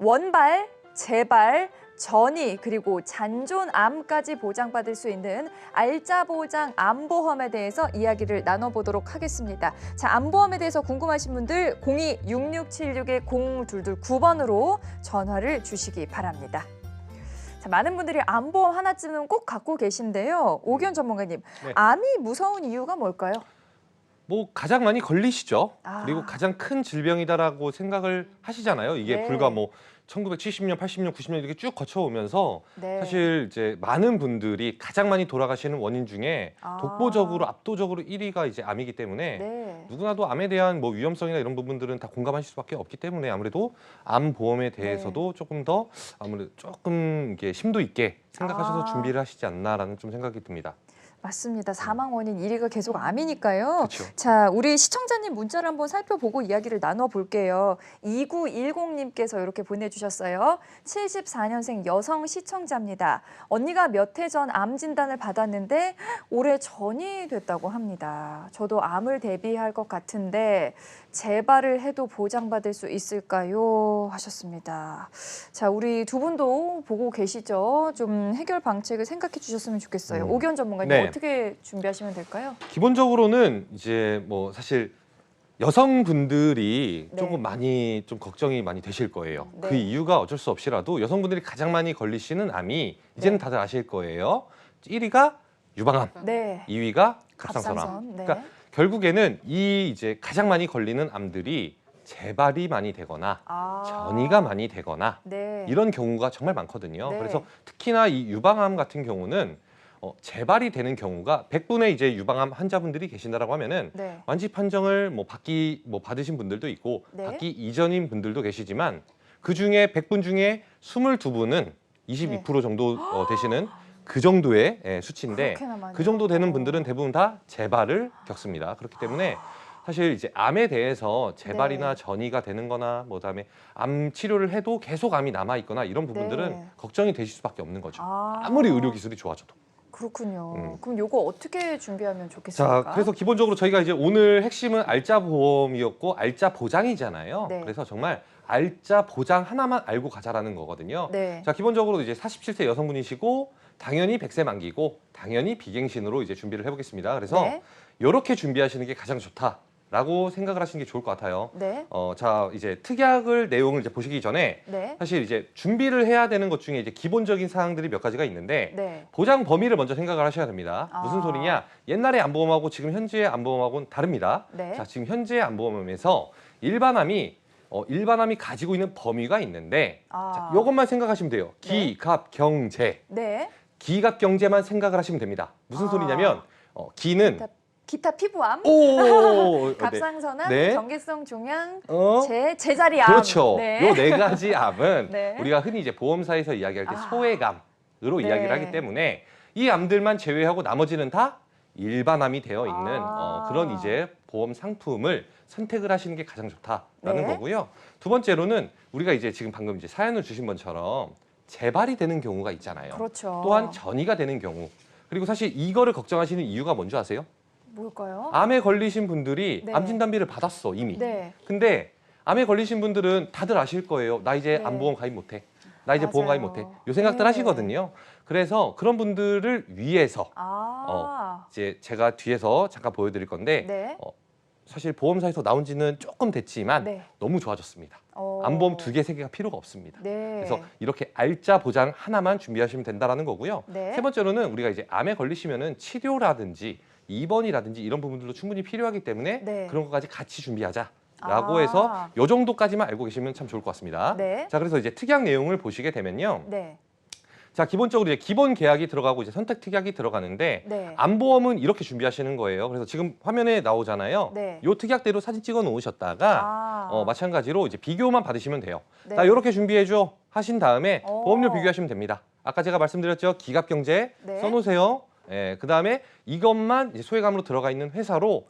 원발, 재발, 전이 그리고 잔존암까지 보장받을 수 있는 알짜 보장 암보험에 대해서 이야기를 나눠보도록 하겠습니다. 자, 암보험에 대해서 궁금하신 분들 02-6676-0222번으로 전화를 주시기 바랍니다. 자, 많은 분들이 암보험 하나쯤은 꼭 갖고 계신데요. 오기현 전문가님, 네. 암이 무서운 이유가 뭘까요? 뭐 가장 많이 걸리시죠. 아. 그리고 가장 큰 질병이다라고 생각을 하시잖아요. 이게 네. 불과 뭐 1970년, 80년, 90년 이렇게 쭉 거쳐오면서 네. 사실 이제 많은 분들이 가장 많이 돌아가시는 원인 중에 독보적으로 압도적으로 1위가 이제 암이기 때문에 네. 누구나도 암에 대한 뭐 위험성이나 이런 부분들은 다 공감하실 수밖에 없기 때문에 아무래도 암 보험에 대해서도 조금 더 아무래도 조금 이게 심도 있게 생각하셔서 준비를 하시지 않나라는 좀 생각이 듭니다. 맞습니다. 사망 원인 1위가 계속 암이니까요. 그렇죠. 자, 우리 시청자님 문자를 한번 살펴보고 이야기를 나눠볼게요. 2910님께서 이렇게 보내주셨어요. 74년생 여성 시청자입니다. 언니가 몇 해 전 암 진단을 받았는데 올해 전이 됐다고 합니다. 저도 암을 대비할 것 같은데 재발을 해도 보장받을 수 있을까요? 하셨습니다. 자, 우리 두 분도 보고 계시죠? 좀 해결 방책을 생각해 주셨으면 좋겠어요. 오기현 전문가님, 네. 어떻게 준비하시면 될까요? 기본적으로는 이제 뭐 사실 여성분들이 네. 조금 많이 좀 걱정이 많이 되실 거예요. 네. 그 이유가 어쩔 수 없이라도 여성분들이 가장 많이 걸리시는 암이 이제는 네. 다들 아실 거예요. 1위가 유방암, 네. 2위가 갑상선암. 갑상선, 네. 그러니까 결국에는 이 이제 가장 많이 걸리는 암들이 재발이 많이 되거나 전이가 많이 되거나 네. 이런 경우가 정말 많거든요. 네. 그래서 특히나 이 유방암 같은 경우는 재발이 되는 경우가 100분의 이제 유방암 환자분들이 계신다라고 하면은 네. 완치 판정을 받으신 분들도 있고 네. 받기 이전인 분들도 계시지만 그 중에 100분 중에 22분은 22% 정도 되시는 그 정도의 수치인데 그렇게나 많이 그 정도 되는 분들은 대부분 다 재발을 겪습니다. 그렇기 때문에 사실 이제 암에 대해서 재발이나 네. 전이가 되는 거나 뭐 그다음에 암 치료를 해도 계속 암이 남아 있거나 이런 부분들은 네. 걱정이 되실 수밖에 없는 거죠. 아. 아무리 의료 기술이 좋아져도. 그렇군요. 그럼 요거 어떻게 준비하면 좋겠습니까? 자, 그래서 기본적으로 저희가 이제 오늘 핵심은 알짜 보험이었고 알짜 보장이잖아요. 네. 그래서 정말 알짜 보장 하나만 알고 가자라는 거거든요. 네. 자, 기본적으로 이제 47세 여성분이시고 당연히 100세 만기고 당연히 비갱신으로 이제 준비를 해보겠습니다. 그래서 네. 이렇게 준비하시는 게 가장 좋다라고 생각을 하시는 게 좋을 것 같아요. 네. 자, 이제 특약을 내용을 이제 보시기 전에 네. 사실 이제 준비를 해야 되는 것 중에 이제 기본적인 사항들이 몇 가지가 있는데 네. 보장 범위를 먼저 생각을 하셔야 됩니다. 무슨 아. 소리냐? 옛날의 암보험하고 지금 현재의 암보험하고는 다릅니다. 네. 자, 지금 현재의 암보험에서 일반암이 가지고 있는 범위가 있는데 자, 이것만 생각하시면 돼요. 기, 갑, 경, 재. 네. 기갑 경제만 생각을 하시면 됩니다. 무슨 소리냐면 기는 기타 피부암, 오, 갑상선암, 네. 경계성 종양, 어? 제자리암. 그렇죠. 네. 요 네 가지 암은 네. 우리가 흔히 이제 보험사에서 이야기할 때 아. 소외감으로 네. 이야기를 하기 때문에 이 암들만 제외하고 나머지는 다 일반암이 되어 있는 그런 이제 보험 상품을 선택을 하시는 게 가장 좋다라는 네. 거고요. 두 번째로는 우리가 이제 지금 방금 이제 사연을 주신 것처럼 재발이 되는 경우가 있잖아요. 그렇죠. 또한 전이가 되는 경우. 그리고 사실 이거를 걱정하시는 이유가 뭔지 아세요? 뭘까요? 암에 걸리신 분들이 네. 암 진단비를 받았어 이미. 네. 근데 암에 걸리신 분들은 다들 아실 거예요. 나 이제 네. 암보험 가입 못해. 나 이제 보험 가입 맞아요. 못해. 요 생각들 네. 하시거든요. 그래서 그런 분들을 위해서 이제 제가 뒤에서 잠깐 보여드릴 건데 네. 사실 보험사에서 나온 지는 조금 됐지만 네. 너무 좋아졌습니다. 암보험 2개, 3개가 필요가 없습니다. 네. 그래서 이렇게 알짜 보장 하나만 준비하시면 된다라는 거고요. 네. 세 번째로는 우리가 이제 암에 걸리시면은 치료라든지 입원이라든지 이런 부분들도 충분히 필요하기 때문에 네. 그런 것까지 같이 준비하자라고 해서 요 정도까지만 알고 계시면 참 좋을 것 같습니다. 네. 자, 그래서 이제 특약 내용을 보시게 되면요. 네. 자, 기본적으로 이제 기본 계약이 들어가고 이제 선택 특약이 들어가는데 네. 암보험은 이렇게 준비하시는 거예요. 그래서 지금 화면에 나오잖아요. 네. 요 특약대로 사진 찍어 놓으셨다가 마찬가지로 이제 비교만 받으시면 돼요. 네. 나 이렇게 준비해 줘 하신 다음에 보험료 비교하시면 됩니다. 아까 제가 말씀드렸죠. 기갑경제 네. 써놓으세요. 예, 그다음에 이것만 이제 소외감으로 들어가 있는 회사로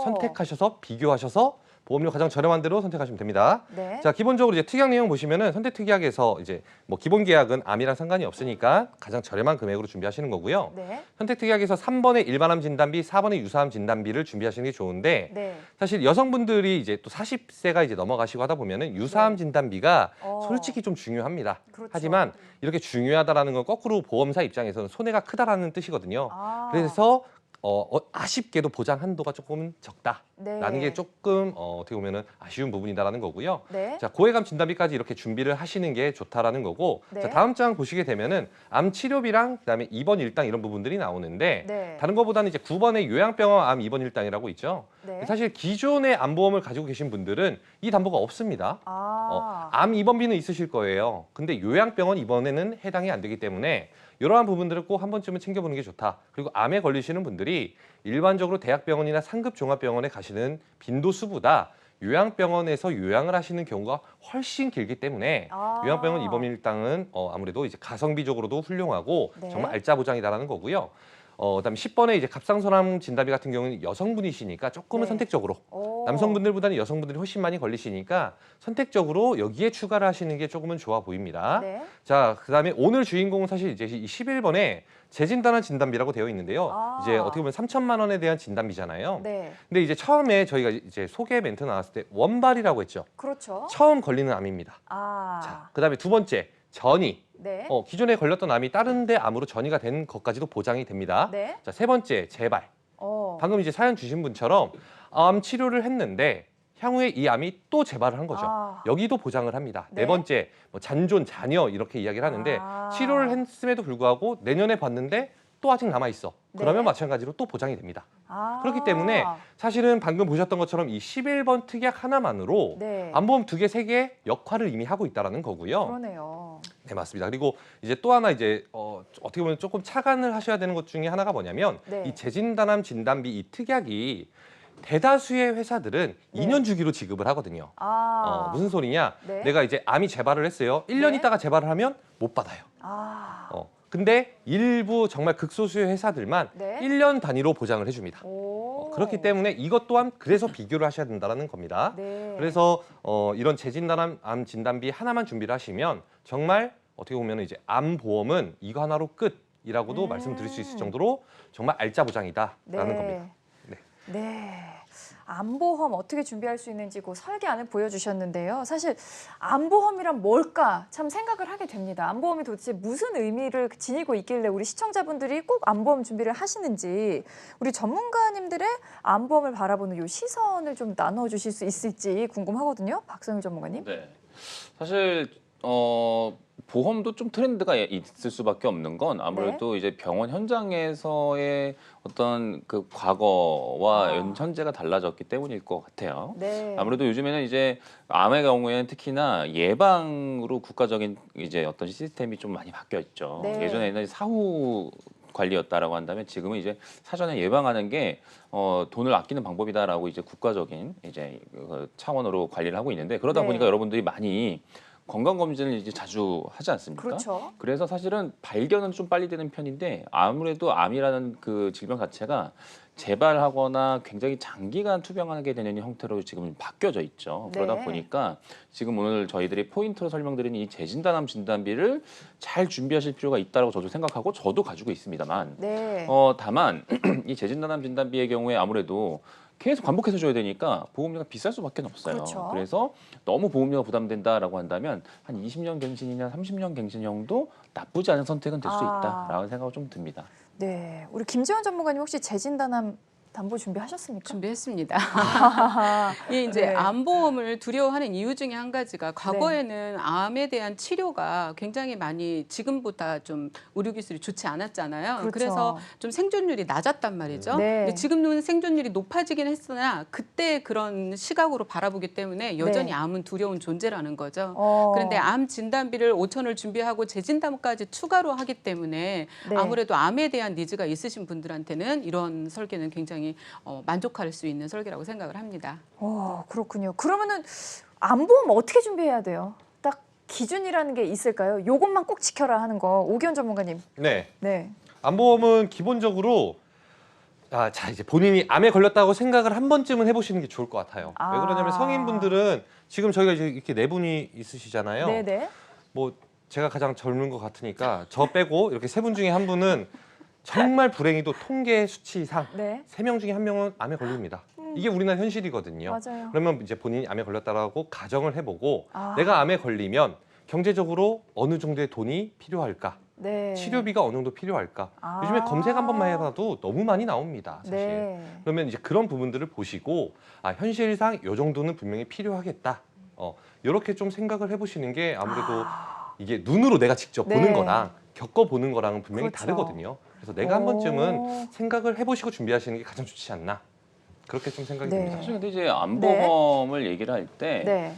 선택하셔서 비교하셔서 보험료 가장 저렴한 대로 선택하시면 됩니다. 네. 자, 기본적으로 이제 특약 내용 보시면은 선택특약에서 이제 뭐 기본 계약은 암이랑 상관이 없으니까 가장 저렴한 금액으로 준비하시는 거고요. 네. 선택특약에서 3번의 일반암 진단비, 4번의 유사암 진단비를 준비하시는 게 좋은데 네. 사실 여성분들이 이제 또 40세가 이제 넘어가시고 하다 보면은 유사암 네. 진단비가 어. 솔직히 좀 중요합니다. 그렇죠. 하지만 이렇게 중요하다라는 건 거꾸로 보험사 입장에서는 손해가 크다라는 뜻이거든요. 아. 그래서 아쉽게도 보장 한도가 조금 적다라는 네. 게 조금 어떻게 보면은 아쉬운 부분이다라는 거고요. 네. 자, 고해감 진단비까지 이렇게 준비를 하시는 게 좋다라는 거고, 네. 자, 다음 장 보시게 되면은 암 치료비랑 그다음에 입원 일당 이런 부분들이 나오는데 네. 다른 것보다는 이제 9번의 요양병원 암 입원 일당이라고 있죠. 네. 사실 기존의 암보험을 가지고 계신 분들은 이 담보가 없습니다. 암 입원비는 있으실 거예요. 근데 요양병원 입원에는 해당이 안 되기 때문에 이러한 부분들을 꼭 한 번쯤은 챙겨보는 게 좋다. 그리고 암에 걸리시는 분들이 일반적으로 대학병원이나 상급 종합병원에 가시는 빈도수보다 요양병원에서 요양을 하시는 경우가 훨씬 길기 때문에 요양병원 입원 일당은 아무래도 이제 가성비적으로도 훌륭하고 네. 정말 알짜 보장이다라는 거고요. 그다음에 10번에 이제 갑상선암 진단비 같은 경우는 여성분이시니까 조금은 네. 선택적으로 오. 남성분들보다는 여성분들이 훨씬 많이 걸리시니까 선택적으로 여기에 추가를 하시는 게 조금은 좋아 보입니다. 네. 자, 그다음에 오늘 주인공은 사실 이제 이 11번에 재진단한 진단비라고 되어 있는데요. 이제 어떻게 보면 3천만 원에 대한 진단비잖아요. 네. 근데 이제 처음에 저희가 이제 소개 멘트 나왔을 때 원발이라고 했죠. 그렇죠. 처음 걸리는 암입니다. 자, 그다음에 두 번째 전이. 네. 기존에 걸렸던 암이 다른 데 암으로 전이가 된 것까지도 보장이 됩니다. 네. 자, 세 번째 재발. 방금 이제 사연 주신 분처럼 암 치료를 했는데 향후에 이 암이 또 재발을 한 거죠. 여기도 보장을 합니다. 네. 네 번째 뭐 잔존, 잔여 이렇게 이야기를 하는데 치료를 했음에도 불구하고 내년에 봤는데 또 아직 남아 있어. 그러면 네. 마찬가지로 또 보장이 됩니다. 그렇기 때문에 사실은 방금 보셨던 것처럼 이 11번 특약 하나만으로 네. 암보험 2개, 3개 역할을 이미 하고 있다는 거고요. 그러네요. 네, 맞습니다. 그리고 이제 또 하나 이제 어떻게 보면 조금 차관을 하셔야 되는 것 중에 하나가 뭐냐면 네. 이 재진단암 진단비 이 특약이 대다수의 회사들은 네. 2년 주기로 지급을 하거든요. 무슨 소리냐? 네. 내가 이제 암이 재발을 했어요. 1년 네. 있다가 재발을 하면 못 받아요. 근데 일부 정말 극소수의 회사들만 네. 1년 단위로 보장을 해줍니다. 오. 그렇기 때문에 이것 또한 그래서 비교를 하셔야 된다는 겁니다. 네. 그래서 이런 재진단암 암 진단비 하나만 준비를 하시면 정말 어떻게 보면 이제 암 보험은 이거 하나로 끝이라고도 말씀드릴 수 있을 정도로 정말 알짜 보장이다라는 겁니다. 네. 네. 암보험 어떻게 준비할 수 있는지 그 설계안을 보여주셨는데요. 사실 암보험이란 뭘까 참 생각을 하게 됩니다. 암보험이 도대체 무슨 의미를 지니고 있길래 우리 시청자분들이 꼭 암보험 준비를 하시는지 우리 전문가님들의 암보험을 바라보는 이 시선을 좀 나눠주실 수 있을지 궁금하거든요. 박성일 전문가님. 네. 사실 보험도 좀 트렌드가 있을 수밖에 없는 건 아무래도 이제 병원 현장에서의 어떤 그 과거와 현재가 달라졌기 때문일 것 같아요. 네. 아무래도 요즘에는 이제 암의 경우에는 특히나 예방으로 국가적인 이제 어떤 시스템이 좀 많이 바뀌어 있죠. 네. 예전에는 사후 관리였다라고 한다면 지금은 이제 사전에 예방하는 게 돈을 아끼는 방법이다라고 이제 국가적인 이제 그 차원으로 관리를 하고 있는데 그러다 네. 보니까 여러분들이 많이 건강검진을 이제 자주 하지 않습니까? 그렇죠. 그래서 사실은 발견은 좀 빨리 되는 편인데 아무래도 암이라는 그 질병 자체가 재발하거나 굉장히 장기간 투병하게 되는 형태로 지금 바뀌어져 있죠. 그러다 네. 보니까 지금 오늘 저희들이 포인트로 설명드린 이 재진단암 진단비를 잘 준비하실 필요가 있다고 저도 생각하고 저도 가지고 있습니다만 네. 다만 이 재진단암 진단비의 경우에 아무래도 계속 반복해서 줘야 되니까 보험료가 비쌀 수밖에 없어요. 그렇죠. 그래서 너무 보험료가 부담된다라고 한다면 한 20년 갱신이나 30년 갱신형도 나쁘지 않은 선택은 될 수 있다라는 생각이 좀 듭니다. 네. 우리 김재원 전문가님 혹시 재진단암 담보 준비하셨습니까? 준비했습니다. 이게 이제 네. 암보험을 두려워하는 이유 중에 한 가지가 과거에는 암에 대한 치료가 굉장히 많이 지금보다 좀 의료기술이 좋지 않았잖아요. 그렇죠. 그래서 좀 생존율이 낮았단 말이죠. 네. 근데 지금은 생존율이 높아지긴 했으나 그때 그런 시각으로 바라보기 때문에 여전히 네. 암은 두려운 존재라는 거죠. 그런데 암 진단비를 5천을 준비하고 재진단까지 추가로 하기 때문에 네. 아무래도 암에 대한 니즈가 있으신 분들한테는 이런 설계는 굉장히 만족할 수 있는 설계라고 생각을 합니다. 그렇군요. 그러면은 암보험 어떻게 준비해야 돼요? 딱 기준이라는 게 있을까요? 요것만 꼭 지켜라 하는 거. 오기현 전문가님. 네. 네. 암보험은 기본적으로 자 이제 본인이 암에 걸렸다고 생각을 한 번쯤은 해보시는 게 좋을 것 같아요. 아. 왜 그러냐면 성인분들은 지금 저희가 이제 이렇게 네 분이 있으시잖아요. 네네. 뭐 제가 가장 젊은 것 같으니까 저 빼고 이렇게 세 분 중에 한 분은 정말 불행히도 통계 수치상 네. 3명 중에 1명은 암에 걸립니다. 이게 우리나라 현실이거든요. 맞아요. 그러면 이제 본인이 암에 걸렸다라고 가정을 해보고 아. 내가 암에 걸리면 경제적으로 어느 정도의 돈이 필요할까? 네. 치료비가 어느 정도 필요할까? 아. 요즘에 검색 한 번만 해봐도 너무 많이 나옵니다. 사실. 네. 그러면 이제 그런 부분들을 보시고 현실상 요 정도는 분명히 필요하겠다. 이렇게 좀 생각을 해보시는 게 아무래도 이게 눈으로 내가 직접 네. 보는 거랑 겪어보는 거랑은 분명히 그렇죠. 다르거든요. 그래서 내가 한 번쯤은 오. 생각을 해보시고 준비하시는 게 가장 좋지 않나. 그렇게 좀 생각이 네. 듭니다. 사실 근데 이제 암보험을 얘기를 할 때 네.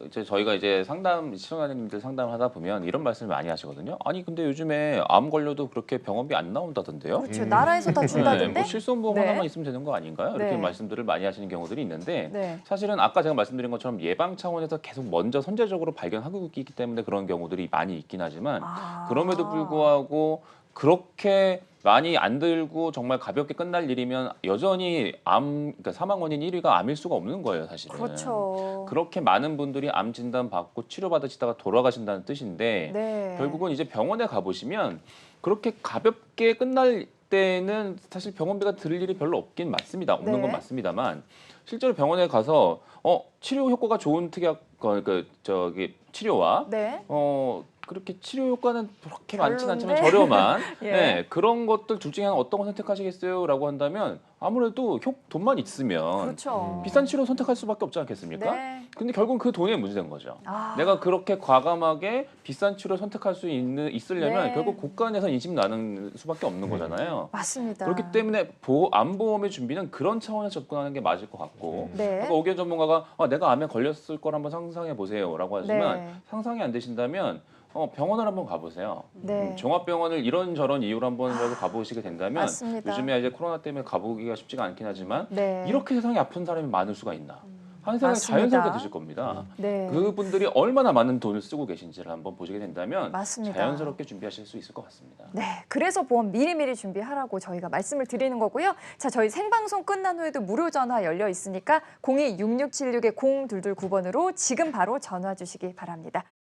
이제 저희가 이제 시청자님들 상담하다 보면 이런 말씀을 많이 하시거든요. 아니 근데 요즘에 암 걸려도 그렇게 병원비 안 나온다던데요. 그렇죠. 나라에서 다 네, 준다던데. 뭐 실손보험 네. 하나만 있으면 되는 거 아닌가요? 이렇게 네. 말씀들을 많이 하시는 경우들이 있는데 네. 사실은 아까 제가 말씀드린 것처럼 예방 차원에서 계속 먼저 선제적으로 발견하고 있기 때문에 그런 경우들이 많이 있긴 하지만 그럼에도 불구하고 그렇게 많이 안 들고 정말 가볍게 끝날 일이면 여전히 그러니까 사망 원인 1위가 암일 수가 없는 거예요, 사실은. 그렇죠. 그렇게 많은 분들이 암 진단 받고 치료받으시다가 돌아가신다는 뜻인데 네. 결국은 이제 병원에 가보시면 그렇게 가볍게 끝날 때는 사실 병원비가 들 일이 별로 없긴 맞습니다. 없는 네. 건 맞습니다만 실제로 병원에 가서 치료 효과가 좋은 치료와 네. 그렇게 치료 효과는 그렇게 많지는 않지만 별론데? 저렴한 예. 네, 그런 것들 둘 중에 어떤 거 선택하시겠어요?라고 한다면 아무래도 돈만 있으면 그렇죠. 비싼 치료 선택할 수밖에 없지 않겠습니까? 네. 근데 결국은 그 돈에 문제된 거죠. 아. 내가 그렇게 과감하게 비싼 치료 선택할 수 있으려면 네. 결국 고가에서 인집 나는 수밖에 없는 거잖아요. 맞습니다. 그렇기 때문에 암보험의 준비는 그런 차원에서 접근하는 게 맞을 것 같고 네. 아까 오기현 전문가가 내가 암에 걸렸을 걸 한번 상상해 보세요라고 하지만 네. 상상이 안 되신다면 병원을 한번 가보세요. 네. 종합병원을 이런저런 이유로 한번이라도 가보시게 된다면 맞습니다. 요즘에 이제 코로나 때문에 가보기가 쉽지가 않긴 하지만 네. 이렇게 세상에 아픈 사람이 많을 수가 있나? 하는 생각이 맞습니다. 자연스럽게 드실 겁니다. 네. 그분들이 얼마나 많은 돈을 쓰고 계신지를 한번 보시게 된다면 맞습니다. 자연스럽게 준비하실 수 있을 것 같습니다. 네, 그래서 보험 미리미리 준비하라고 저희가 말씀을 드리는 거고요. 자, 저희 생방송 끝난 후에도 무료 전화 열려 있으니까 02-6676-0229번으로 지금 바로 전화 주시기 바랍니다.